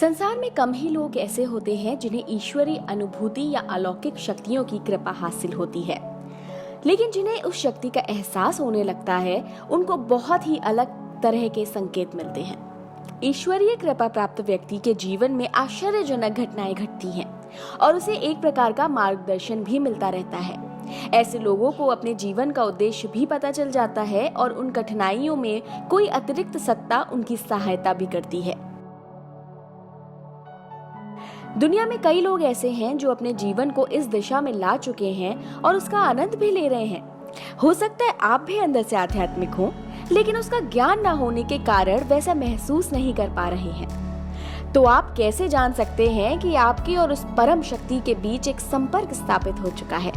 संसार में कम ही लोग ऐसे होते हैं जिन्हें ईश्वरीय अनुभूति या अलौकिक शक्तियों की कृपा हासिल होती है, लेकिन जिन्हें उस शक्ति का एहसास होने लगता है उनको बहुत ही अलग तरह के संकेत मिलते हैं। ईश्वरीय कृपा प्राप्त व्यक्ति के जीवन में आश्चर्यजनक घटनाएं घटती हैं और उसे एक प्रकार का मार्गदर्शन भी मिलता रहता है। ऐसे लोगों को अपने जीवन का उद्देश्य भी पता चल जाता है और उन कठिनाइयों में कोई अतिरिक्त सत्ता उनकी सहायता भी करती है। दुनिया में कई लोग ऐसे हैं जो अपने जीवन को इस दिशा में ला चुके हैं और उसका आनंद भी ले रहे हैं। हो सकता है आप भी अंदर से आध्यात्मिक हो, लेकिन उसका ज्ञान न होने के कारण वैसा महसूस नहीं कर पा रहे हैं। तो आप कैसे जान सकते हैं कि आपकी और उस परम शक्ति के बीच एक संपर्क स्थापित हो चुका है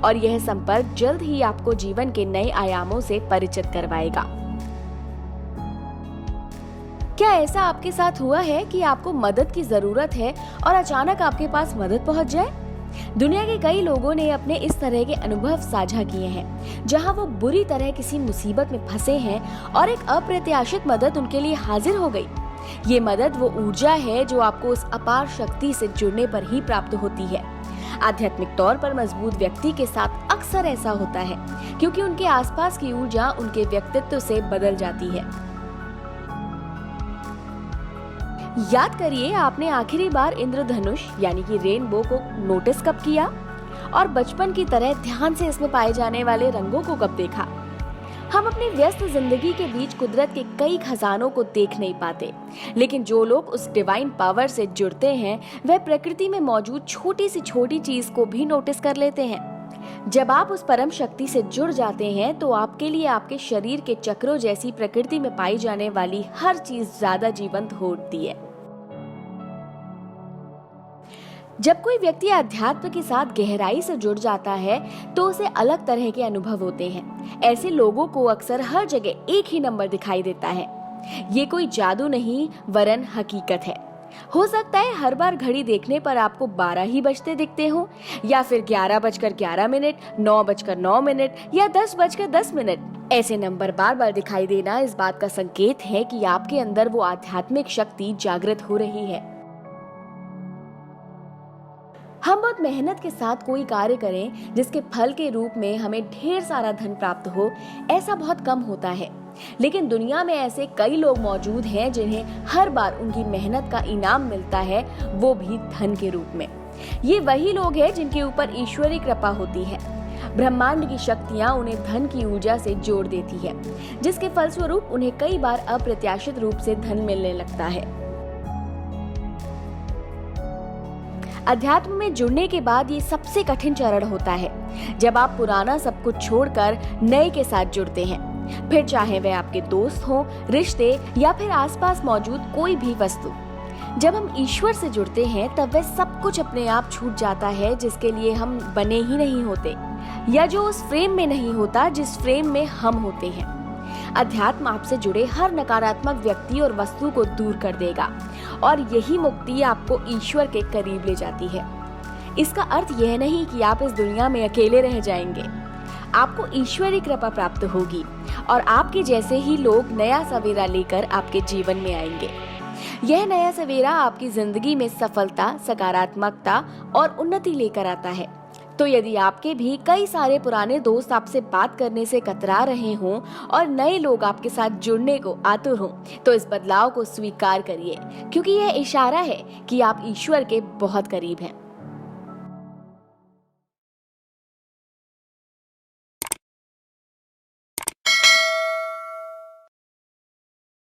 और यह संपर्क जल्द ही आपको जीवन के नए आयामों से परिचित करवाएगा। क्या ऐसा आपके साथ हुआ है कि आपको मदद की जरूरत है और अचानक आपके पास मदद पहुंच जाए? दुनिया के कई लोगों ने अपने इस तरह के अनुभव साझा किए हैं, जहां वो बुरी तरह किसी मुसीबत में फंसे हैं और एक अप्रत्याशित मदद उनके लिए हाजिर हो गई। ये मदद वो ऊर्जा है जो आपको उस अपार शक्ति से जुड़ने पर ही प्राप्त होती है। आध्यात्मिक तौर पर मजबूत व्यक्ति के साथ अक्सर ऐसा होता है, क्योंकि उनके आसपास की ऊर्जा उनके व्यक्तित्व से बदल जाती है। याद करिए, आपने आखिरी बार इंद्रधनुष यानी कि रेनबो को नोटिस कब किया और बचपन की तरह ध्यान से इसमें पाए जाने वाले रंगों को कब देखा? हम अपनी व्यस्त जिंदगी के बीच कुदरत के कई खजानों को देख नहीं पाते, लेकिन जो लोग उस डिवाइन पावर से जुड़ते हैं वह प्रकृति में मौजूद छोटी से छोटी चीज को भी नोटिस कर लेते हैं। जब आप उस परम शक्ति से जुड़ जाते हैं तो आपके लिए आपके शरीर के चक्रों जैसी प्रकृति में पाई जाने वाली हर चीज ज्यादा जीवंत होती है। जब कोई व्यक्ति अध्यात्म के साथ गहराई से जुड़ जाता है तो उसे अलग तरह के अनुभव होते हैं। ऐसे लोगों को अक्सर हर जगह एक ही नंबर दिखाई देता है। ये कोई जादू नहीं वरन हकीकत है। हो सकता है हर बार घड़ी देखने पर आपको 12 ही बजते दिखते हो, या फिर 11:11, 9:09 या 10:10। ऐसे नंबर बार बार दिखाई देना इस बात का संकेत है कि आपके अंदर वो आध्यात्मिक शक्ति जागृत हो रही है। हम बहुत मेहनत के साथ कोई कार्य करें जिसके फल के रूप में हमें ढेर सारा धन प्राप्त हो, ऐसा बहुत कम होता है। लेकिन दुनिया में ऐसे कई लोग मौजूद हैं जिन्हें हर बार उनकी मेहनत का इनाम मिलता है, वो भी धन के रूप में। ये वही लोग हैं जिनके ऊपर ईश्वरीय कृपा होती है। ब्रह्मांड की शक्तियां उन्हें धन की ऊर्जा से जोड़ देती है, जिसके फलस्वरूप उन्हें कई बार अप्रत्याशित रूप से धन मिलने लगता है। अध्यात्म में जुड़ने के बाद ये सबसे कठिन चरण होता है, जब आप पुराना सब कुछ छोड़कर नए के साथ जुड़ते हैं। फिर चाहे वह आपके दोस्त हों, रिश्ते या फिर आसपास मौजूद कोई भी वस्तु। जब हम ईश्वर से जुड़ते हैं तब वह सब कुछ अपने आप छूट जाता है जिसके लिए हम बने ही नहीं होते, या जो उस फ्रेम में नहीं होता जिस फ्रेम में हम होते हैं। अध्यात्म आपसे जुड़े हर नकारात्मक व्यक्ति और वस्तु को दूर कर देगा और यही मुक्ति आपको ईश्वर के करीब ले जाती है। इसका अर्थ यह नहीं कि आप इस दुनिया में अकेले रह जाएंगे। आपको ईश्वरीय कृपा प्राप्त होगी और आपके जैसे ही लोग नया सवेरा लेकर आपके जीवन में आएंगे। यह नया सवेरा आपकी जिंदगी में सफलता, सकारात्मकता और उन्नति लेकर आता है। तो यदि आपके भी कई सारे पुराने दोस्त आपसे बात करने से कतरा रहे हों और नए लोग आपके साथ जुड़ने को आतुर हों, तो इस बदलाव को स्वीकार करिए, क्योंकि यह इशारा है कि आप ईश्वर के बहुत करीब हैं।